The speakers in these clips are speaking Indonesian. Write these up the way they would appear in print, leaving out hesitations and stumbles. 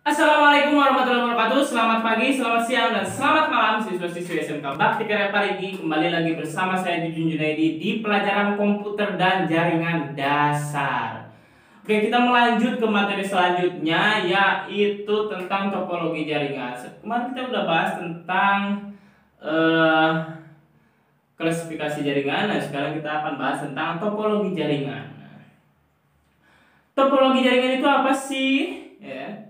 Assalamualaikum warahmatullahi wabarakatuh. Selamat pagi, selamat siang, dan selamat malam siswa-siswi SMK Bakti Karya Parigi. Kembali lagi bersama saya Jujun Junaidi di pelajaran komputer dan jaringan dasar. Oke, kita melanjut ke materi selanjutnya, yaitu tentang topologi jaringan. Kemarin kita udah bahas tentang klasifikasi jaringan. Nah, sekarang kita akan bahas tentang topologi jaringan. Topologi jaringan itu apa sih? Ya.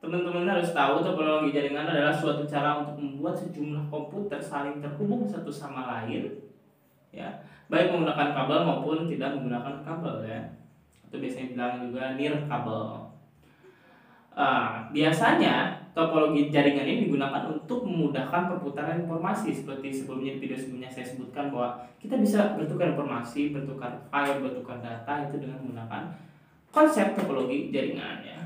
Teman-teman harus tahu topologi jaringan adalah suatu cara untuk membuat sejumlah komputer saling terhubung satu sama lain, ya, baik menggunakan kabel maupun tidak menggunakan kabel, ya. Itu biasanya bilang juga nirkabel. Biasanya topologi jaringan ini digunakan untuk memudahkan perputaran informasi. Seperti sebelumnya di video sebelumnya saya sebutkan bahwa kita bisa bertukar informasi, bertukar file, bertukar data itu dengan menggunakan konsep topologi jaringan, ya.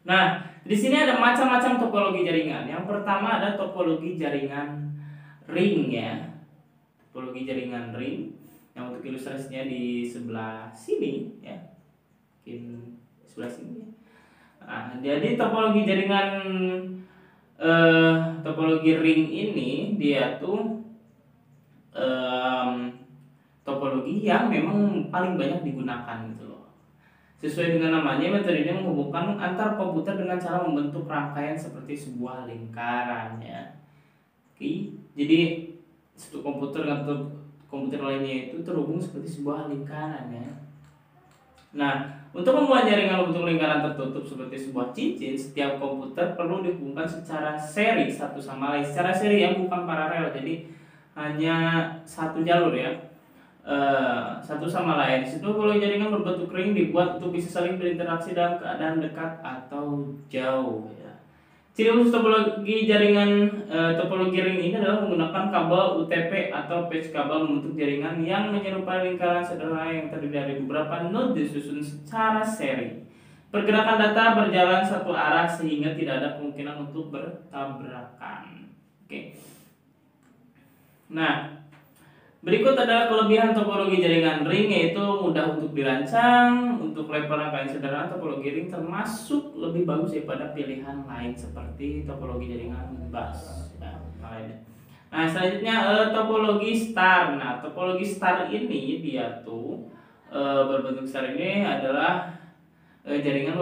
Nah, di sini ada macam-macam topologi jaringan. Yang pertama ada topologi jaringan ring, ya. Topologi jaringan ring. Yang untuk ilustrasinya di sebelah sini, ya. Mungkin sebelah sini. Nah, jadi topologi jaringan topologi ring ini dia tuh topologi yang memang paling banyak digunakan gitu loh. Sesuai dengan namanya, metode ini menghubungkan antar komputer dengan cara membentuk rangkaian seperti sebuah lingkaran, ya. Oke, jadi satu komputer dengan komputer lainnya itu terhubung seperti sebuah lingkaran, ya. Nah, untuk membuat jaringan membentuk lingkaran tertutup seperti sebuah cincin, setiap komputer perlu dihubungkan secara seri satu sama lain. Secara seri, ya, bukan paralel. Jadi hanya satu jalur, ya. Satu sama lain. Topologi jaringan berbentuk ring dibuat untuk bisa saling berinteraksi dalam keadaan dekat atau jauh, ya. Ciri khusus topologi jaringan topologi ring ini adalah menggunakan kabel UTP atau patch kabel membentuk jaringan yang menyerupai lingkaran sederhana yang terdiri dari beberapa node disusun secara seri. Pergerakan data berjalan satu arah sehingga tidak ada kemungkinan untuk bertabrakan. Oke. Nah, berikut adalah kelebihan topologi jaringan ring, yaitu mudah untuk dirancang. Untuk level rangkaian sederhana, topologi ring termasuk lebih bagus daripada pilihan lain seperti topologi jaringan bus, ya, lainnya. Nah, selanjutnya topologi star. Nah, topologi star ini dia tuh berbentuk star ini adalah jaringan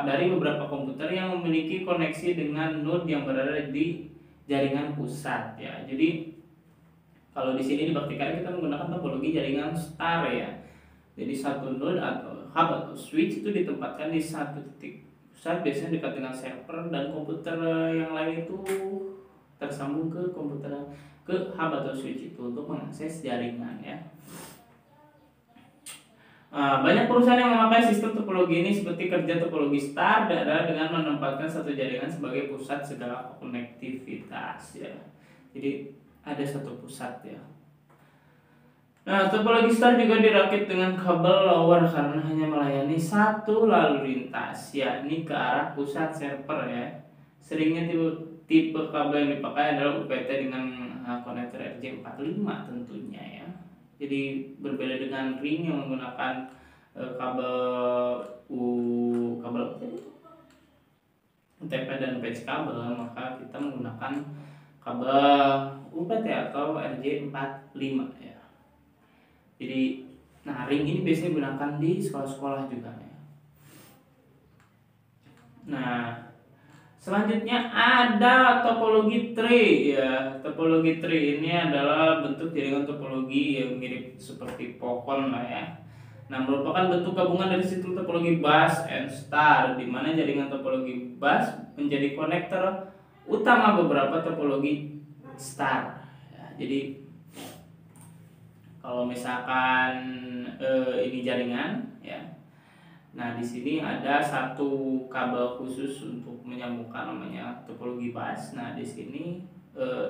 dari beberapa komputer yang memiliki koneksi dengan node yang berada di jaringan pusat, ya. Jadi kalau di sini di Bakti Karya kita menggunakan topologi jaringan star, ya. Jadi satu node atau hub atau switch itu ditempatkan di satu titik pusat, biasanya dekat dengan server, dan komputer yang lain itu tersambung ke hub atau switch itu untuk mengakses jaringan, ya. Banyak perusahaan yang memakai sistem topologi ini seperti kerja topologi star adalah dengan menempatkan satu jaringan sebagai pusat segala konektivitas, ya. Jadi ada satu pusat, ya. Nah, topologi star juga dirakit dengan kabel lower karena hanya melayani satu lalu lintas, yakni ke arah pusat server, ya. Seringnya tipe kabel yang dipakai adalah UPT dengan konektor RJ45 tentunya, ya. Jadi berbeda dengan ring yang menggunakan kabel UTP dan patch kabel, maka kita menggunakan kabel UPT atau RJ45, ya. Jadi, nah, ring ini biasanya digunakan di sekolah-sekolah juga, ya. Nah, selanjutnya ada topologi tree, ya. Topologi tree ini adalah bentuk jaringan topologi yang mirip seperti pohon lah, ya. Nah, merupakan bentuk gabungan dari siklus topologi bus and star, di mana jaringan topologi bus menjadi konektor utama beberapa topologi star, ya. Jadi kalau misalkan ini jaringan, ya. Nah, di sini ada satu kabel khusus untuk menyambungkan, namanya topologi bus. Nah, di sini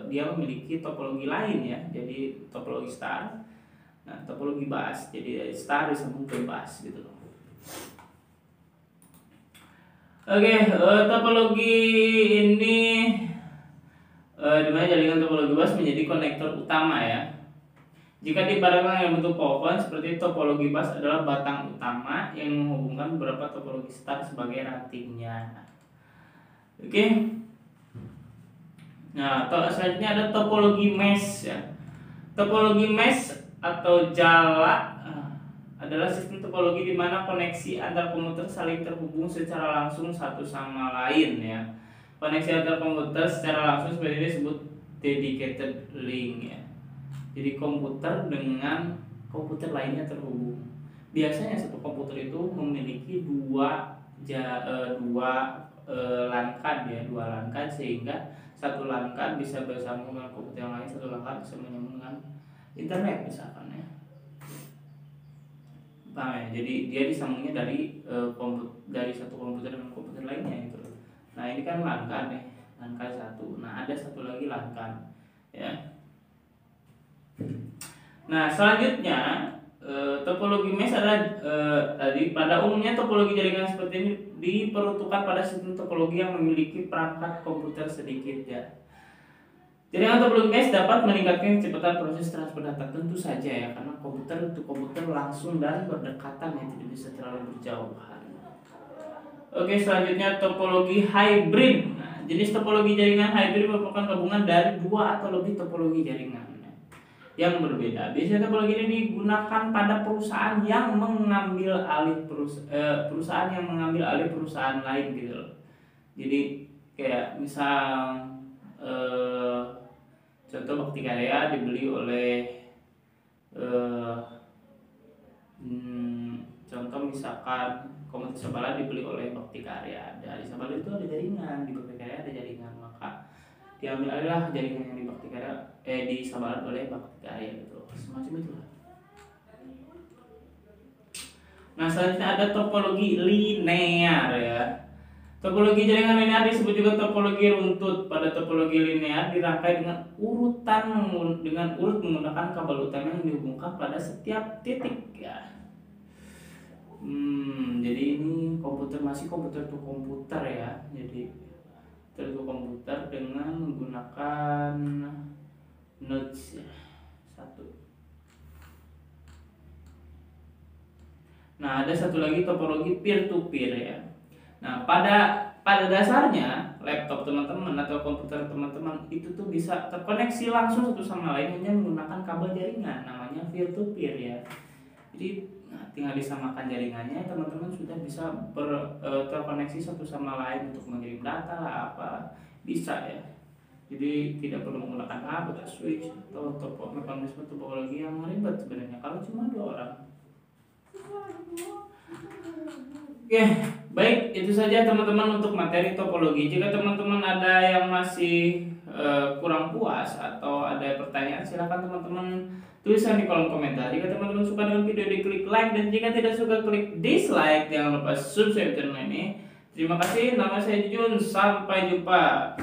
dia memiliki topologi lain, ya. Jadi topologi star. Nah, topologi bus. Jadi star disambung ke bus gitu loh. Oke, topologi ini dimana jaringan topologi bus menjadi konektor utama, ya. Jika diibaratkan yang bentuk pohon, seperti topologi bus adalah batang utama yang menghubungkan beberapa topologi start sebagai rantingnya. Oke. Nah, selanjutnya ada topologi mesh ya. Topologi mesh atau jala adalah sistem topologi di mana koneksi antar komputer saling terhubung secara langsung satu sama lain ya. Koneksi antar komputer secara langsung seperti ini disebut dedicated link ya. Jadi komputer dengan komputer lainnya terhubung. Biasanya satu komputer itu memiliki dua LAN card ya, dua LAN card, sehingga satu LAN card bisa bersambung dengan komputer yang lain, satu LAN card bisa menyambung dengan internet misalkan ya. Paham ya? Jadi dia disambungnya dari satu komputer dengan komputer lainnya gitu. Nah, ini kan LAN card nih, LAN card satu. Nah, ada satu lagi LAN card ya. Nah, selanjutnya topologi mesh adalah tadi pada umumnya topologi jaringan seperti ini diperuntukkan pada sistem topologi yang memiliki perangkat komputer sedikit ya. Jaringan topologi mesh dapat meningkatkan kecepatan proses transfer data, tentu saja ya, karena komputer untuk komputer langsung dan berdekatan ya, tidak bisa terlalu berjauhan. Oke, selanjutnya topologi hybrid. Nah, jenis topologi jaringan hybrid merupakan gabungan dari dua atau lebih topologi jaringan yang berbeda. Biasanya topologi ini digunakan pada perusahaan yang mengambil alih perusahaan yang mengambil alih perusahaan lain gitu loh. Jadi kayak misal contoh Bakti Karya dibeli oleh contoh misalkan Komunitas Sabala dibeli oleh Bakti Karya. Dari Sabala itu ada jaringan, di Bakti Karya ada jaringan, maka diambil alihlah jaringan yang di Bakti Karya di Sabala oleh Bakti Karya gitu, semacam itu lah. Nah, selanjutnya ada topologi linear ya. Topologi jaringan linear disebut juga topologi runtut. Pada topologi linear dirangkai dengan urut menggunakan kabel utama yang dihubungkan pada setiap titik ya. Jadi ini masih komputer to komputer ya. Jadi komputer dengan menggunakan nodes ya. Satu. Nah, ada satu lagi topologi peer to peer ya. Nah, pada dasarnya laptop teman-teman atau komputer teman-teman itu tuh bisa terkoneksi langsung satu sama lain hanya menggunakan kabel jaringan, namanya peer to peer ya. Jadi tinggal disamakan jaringannya, teman-teman sudah bisa terkoneksi satu sama lain untuk mengirim data lah apa bisa ya. Jadi tidak perlu menggunakan kabel, switch atau mekanisme topologi yang ribet sebenarnya kalau cuma dua orang. Oke, baik, itu saja teman-teman untuk materi topologi. Jika teman-teman ada yang masih kurang puas atau ada pertanyaan, silakan teman-teman tuliskan di kolom komentar. Jika teman-teman suka dengan video, diklik like, dan jika tidak suka, klik dislike. Jangan lupa subscribe channel ini. Terima kasih, nama saya Jun, sampai jumpa.